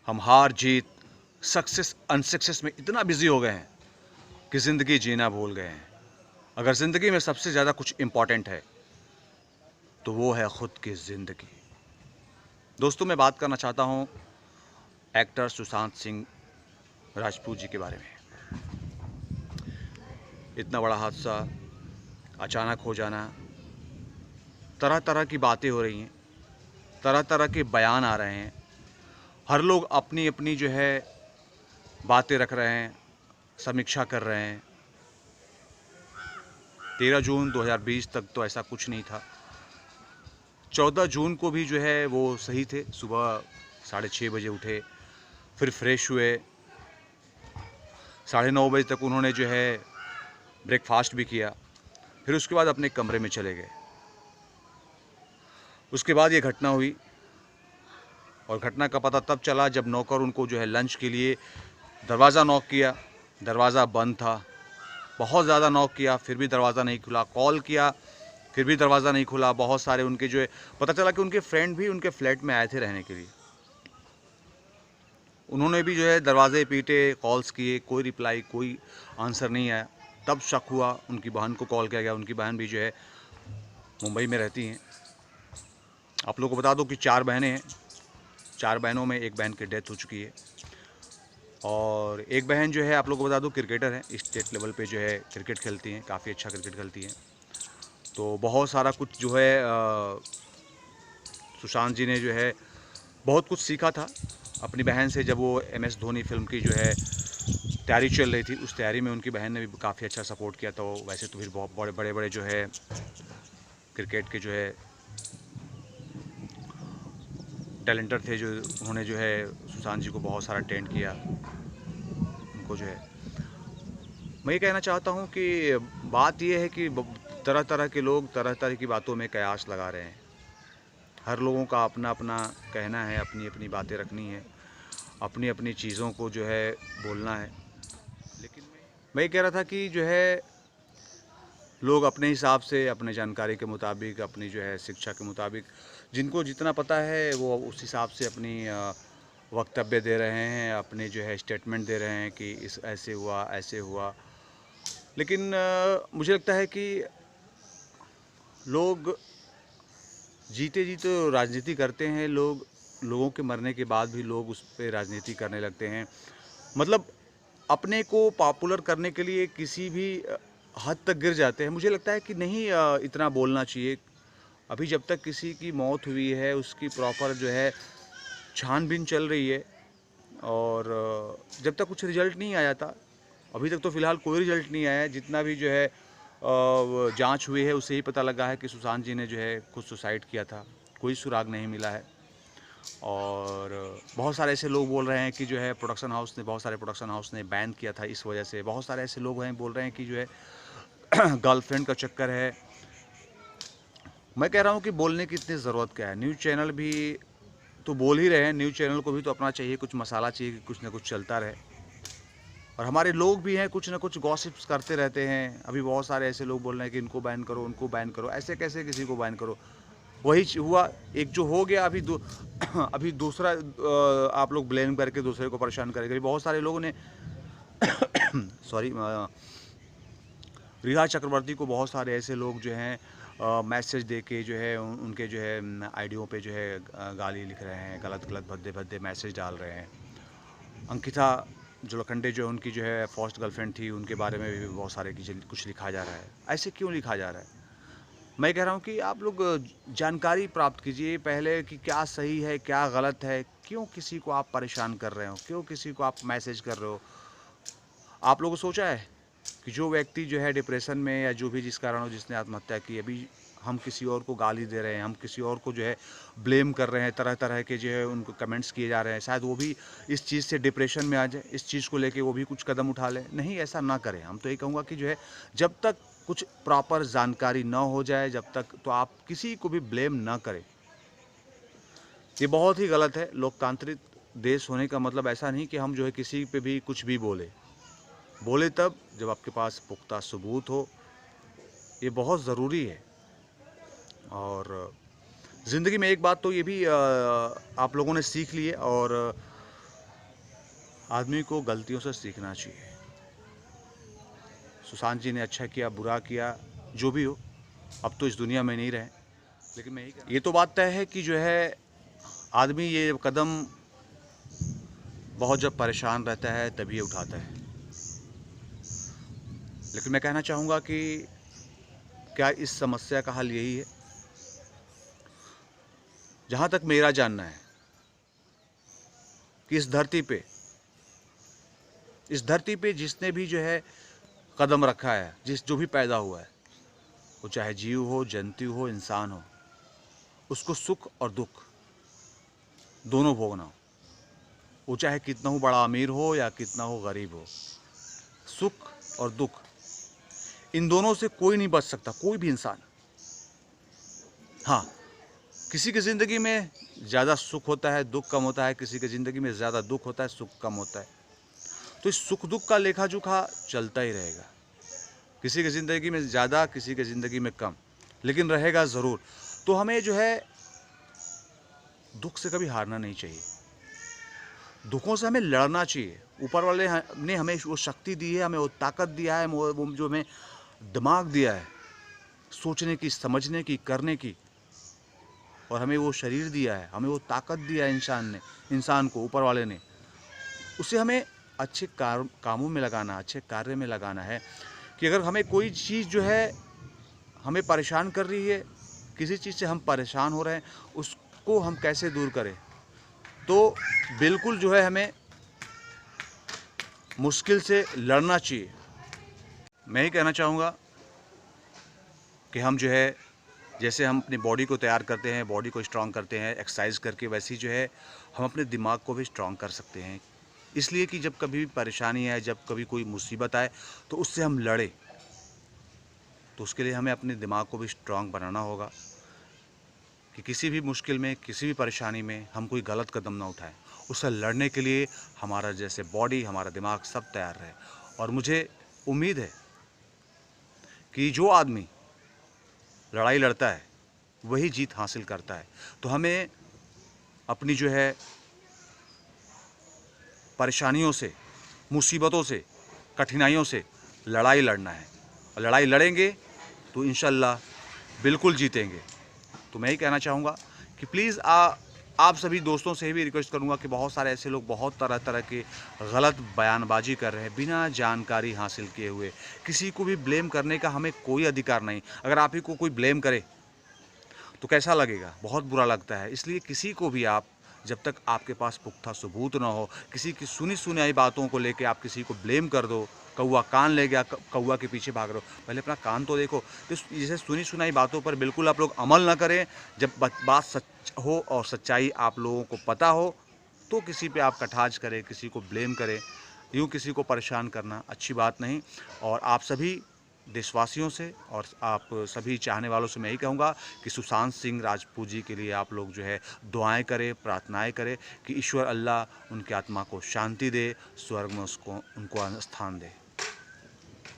हम हार जीत, success unsuccess में इतना बिजी हो गए हैं कि ज़िंदगी जीना भूल गए हैं। अगर ज़िंदगी में सबसे ज़्यादा कुछ इम्पोर्टेंट है तो वो है खुद की ज़िंदगी। दोस्तों, मैं बात करना चाहता हूँ एक्टर सुशांत सिंह राजपूत जी के बारे में। इतना बड़ा हादसा, अचानक हो जाना, तरह तरह की बातें हो रही हैं, तरह तरह के बयान आ रहे हैं। हर लोग अपनी अपनी जो है बातें रख रहे हैं, समीक्षा कर रहे हैं। 13 जून 2020 तक तो ऐसा कुछ नहीं था। 14 जून को भी जो है वो सही थे। सुबह 6:30 बजे उठे, फिर फ्रेश हुए, 9:30 बजे तक उन्होंने जो है ब्रेकफास्ट भी किया, फिर उसके बाद अपने कमरे में चले गए। उसके बाद ये घटना हुई और घटना का पता तब चला जब नौकर उनको जो है लंच के लिए दरवाज़ा नॉक किया। दरवाज़ा बंद था। बहुत ज़्यादा नॉक किया, फिर भी दरवाज़ा नहीं खुला। कॉल किया, फिर भी दरवाज़ा नहीं खुला। बहुत सारे उनके जो है पता चला कि उनके फ्रेंड भी उनके फ्लैट में आए थे रहने के लिए। उन्होंने भी जो है दरवाज़े पीटे, कॉल्स किए, कोई रिप्लाई, कोई आंसर नहीं आया। तब शक हुआ, उनकी बहन को कॉल किया गया। उनकी बहन भी जो है मुंबई में रहती हैं। आप लोगों को बता दो कि 4 बहनें हैं। 4 बहनों में एक बहन की डेथ हो चुकी है और एक बहन जो है आप लोगों को बता दो क्रिकेटर है। स्टेट लेवल पे जो है क्रिकेट खेलती हैं, काफ़ी अच्छा क्रिकेट खेलती हैं। तो बहुत सारा कुछ जो है सुशांत जी ने जो है बहुत कुछ सीखा था अपनी बहन से। जब वो MS धोनी फिल्म की जो है तैयारी चल रही थी, उस तैयारी में उनकी बहन ने भी काफ़ी अच्छा सपोर्ट किया। तो वैसे तो फिर बहुत बड़े बड़े जो है क्रिकेट के जो है टैलेंटर थे, जो उन्होंने जो है सुशांत जी को बहुत सारा ट्रेंड किया। उनको जो है मैं ये कहना चाहता हूँ कि बात ये है कि तरह तरह के लोग तरह तरह की बातों में कयास लगा रहे हैं। हर लोगों का अपना अपना कहना है, अपनी अपनी बातें रखनी है, अपनी अपनी चीज़ों को जो है बोलना है। लेकिन मैं ये कह रहा था कि जो है लोग अपने हिसाब से, अपने जानकारी के मुताबिक, अपनी जो है शिक्षा के मुताबिक, जिनको जितना पता है वो उस हिसाब से अपनी वक्तव्य दे रहे हैं, अपने जो है स्टेटमेंट दे रहे हैं कि इस ऐसे हुआ, ऐसे हुआ। लेकिन मुझे लगता है कि लोग जीते जी तो राजनीति करते हैं। लोगों के मरने के बाद भी लोग उस पर राजनीति करने लगते हैं। मतलब अपने को पॉपुलर करने के लिए किसी भी हद तक गिर जाते हैं। मुझे लगता है कि नहीं, इतना बोलना चाहिए। अभी जब तक किसी की मौत हुई है उसकी प्रॉपर जो है छानबीन चल रही है और जब तक कुछ रिजल्ट नहीं आया था, अभी तक तो फ़िलहाल कोई रिजल्ट नहीं आया है। जितना भी जो है जांच हुई है उससे ही पता लगा है कि सुशांत जी ने जो है खुद सुसाइड किया था। कोई सुराग नहीं मिला है। और बहुत सारे ऐसे लोग बोल रहे हैं कि जो है बहुत सारे प्रोडक्शन हाउस ने बैन किया था इस वजह से। बहुत सारे ऐसे लोग हैं बोल रहे हैं कि जो है गर्लफ्रेंड का चक्कर है। मैं कह रहा हूँ कि बोलने की इतनी ज़रूरत क्या है। न्यूज़ चैनल भी तो बोल ही रहे हैं, न्यूज़ चैनल को भी तो अपना चाहिए, कुछ मसाला चाहिए कि कुछ ना कुछ चलता रहे। और हमारे लोग भी हैं, कुछ ना कुछ गॉसिप्स करते रहते हैं। अभी बहुत सारे ऐसे लोग बोल रहे हैं कि इनको बैन करो, उनको बैन करो। ऐसे कैसे किसी को बैन करो? वही हुआ, एक जो हो गया अभी अभी दूसरा आप लोग ब्लेम करके दूसरे को परेशान करेंगे। बहुत सारे लोगों ने सॉरी, रिया चक्रवर्ती को बहुत सारे ऐसे लोग जो हैं मैसेज दे के जो है उनके जो है आईडियों पे जो है गाली लिख रहे हैं, गलत गलत भद्दे भद्दे मैसेज डाल रहे हैं। अंकिता जोलखंडे जो उनकी जो है फर्स्ट गर्लफ्रेंड थी, उनके बारे में भी बहुत सारे कुछ लिखा जा रहा है। ऐसे क्यों लिखा जा रहा है? मैं कह रहा हूँ कि आप लोग जानकारी प्राप्त कीजिए पहले कि क्या सही है, क्या गलत है। क्यों किसी को आप परेशान कर रहे हो? क्यों किसी को आप मैसेज कर रहे हो? आप लोगों को सोचा है कि जो व्यक्ति जो है डिप्रेशन में या जो भी जिस कारण हो जिसने आत्महत्या की, अभी हम किसी और को गाली दे रहे हैं, हम किसी और को जो है ब्लेम कर रहे हैं, तरह तरह के जो है उनको कमेंट्स किए जा रहे हैं, शायद वो भी इस चीज़ से डिप्रेशन में आ जाए, इस चीज़ को लेके वो भी कुछ कदम उठा लें। नहीं, ऐसा ना करें। हम तो ये कहूँगा कि जो है जब तक कुछ प्रॉपर जानकारी ना हो जाए, जब तक तो आप किसी को भी ब्लेम ना करें। ये बहुत ही गलत है। लोकतांत्रिक देश होने का मतलब ऐसा नहीं कि हम जो है किसी पे भी कुछ भी बोले तब जब आपके पास पुख्ता सबूत हो। ये बहुत ज़रूरी है। और ज़िंदगी में एक बात तो ये भी आप लोगों ने सीख ली है और आदमी को गलतियों से सीखना चाहिए। सुशांत जी ने अच्छा किया, बुरा किया, जो भी हो, अब तो इस दुनिया में नहीं रहे। लेकिन मैं ये तो बात तय है कि जो है आदमी ये कदम बहुत जब परेशान रहता है तभी ये उठाता है। लेकिन मैं कहना चाहूँगा कि क्या इस समस्या का हल यही है? जहाँ तक मेरा जानना है कि इस धरती पे जिसने भी जो है कदम रखा है, जो भी पैदा हुआ है, वो चाहे जीव हो, जंतु हो, इंसान हो, उसको सुख और दुख दोनों भोगना हो। वो चाहे कितना हो बड़ा अमीर हो या कितना हो गरीब हो, सुख और दुख इन दोनों से कोई नहीं बच सकता, कोई भी इंसान। हाँ, किसी की ज़िंदगी में ज़्यादा सुख होता है, दुख कम होता है, किसी की ज़िंदगी में ज़्यादा दुख होता है, सुख कम होता है। तो इस सुख दुख का लेखा जोखा चलता ही रहेगा। किसी की ज़िंदगी में ज़्यादा, किसी की ज़िंदगी में कम, लेकिन रहेगा ज़रूर। तो हमें जो है दुख से कभी हारना नहीं चाहिए, दुखों से हमें लड़ना चाहिए। ऊपर वाले ने हमें वो शक्ति दी है, हमें वो ताकत दिया है, वो जो हमें दिमाग दिया है सोचने की, समझने की, करने की, और हमें वो शरीर दिया है, हमें वो ताकत दिया है इंसान को ऊपर वाले ने। उसे हमें अच्छे कामों में लगाना, अच्छे कार्य में लगाना है। कि अगर हमें कोई चीज़ जो है हमें परेशान कर रही है, किसी चीज़ से हम परेशान हो रहे हैं, उसको हम कैसे दूर करें। तो बिल्कुल जो है हमें मुश्किल से लड़ना चाहिए। मैं ही कहना चाहूँगा कि हम जो है जैसे हम अपनी बॉडी को तैयार करते हैं, बॉडी को स्ट्रॉन्ग करते हैं एक्सरसाइज करके, वैसे ही जो है हम अपने दिमाग को भी स्ट्रॉन्ग कर सकते हैं। इसलिए कि जब कभी भी परेशानी आए, जब कभी कोई मुसीबत आए, तो उससे हम लड़े, तो उसके लिए हमें अपने दिमाग को भी स्ट्रॉन्ग बनाना होगा कि किसी भी मुश्किल में, किसी भी परेशानी में हम कोई गलत कदम ना उठाएं। उससे लड़ने के लिए हमारा जैसे बॉडी, हमारा दिमाग सब तैयार रहे। और मुझे उम्मीद है कि जो आदमी लड़ाई लड़ता है वही जीत हासिल करता है। तो हमें अपनी जो है परेशानियों से, मुसीबतों से, कठिनाइयों से लड़ाई लड़ना है। और लड़ाई लड़ेंगे तो इंशाल्लाह बिल्कुल जीतेंगे। तो मैं ही कहना चाहूँगा कि प्लीज़ आप सभी दोस्तों से भी रिक्वेस्ट करूँगा कि बहुत सारे ऐसे लोग बहुत तरह तरह के गलत बयानबाजी कर रहे हैं बिना जानकारी हासिल किए हुए। किसी को भी ब्लेम करने का हमें कोई अधिकार नहीं। अगर आप ही को कोई ब्लेम करे तो कैसा लगेगा? बहुत बुरा लगता है। इसलिए किसी को भी आप, जब तक आपके पास पुख्ता सबूत ना हो, किसी की सुनी सुनाई बातों को लेके आप किसी को ब्लेम कर दो, कौवा कान ले गया, कौवा के पीछे भाग रहे हो, पहले अपना कान तो देखो। तो जैसे सुनी सुनाई बातों पर बिल्कुल आप लोग अमल ना करें। जब बात सच हो और सच्चाई आप लोगों को पता हो, तो किसी पे आप कटाक्ष करें, किसी को ब्लेम करें। यूँ किसी को परेशान करना अच्छी बात नहीं। और आप सभी देशवासियों से और आप सभी चाहने वालों से मैं यही कहूँगा कि सुशांत सिंह राजपूत जी के लिए आप लोग जो है दुआएं करें, प्रार्थनाएं करें कि ईश्वर अल्लाह उनकी आत्मा को शांति दे, स्वर्ग में उनको स्थान दे।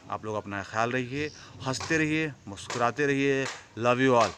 आप लोग अपना ख्याल रखिए, हंसते रहिए, मुस्कुराते रहिए। Love you all.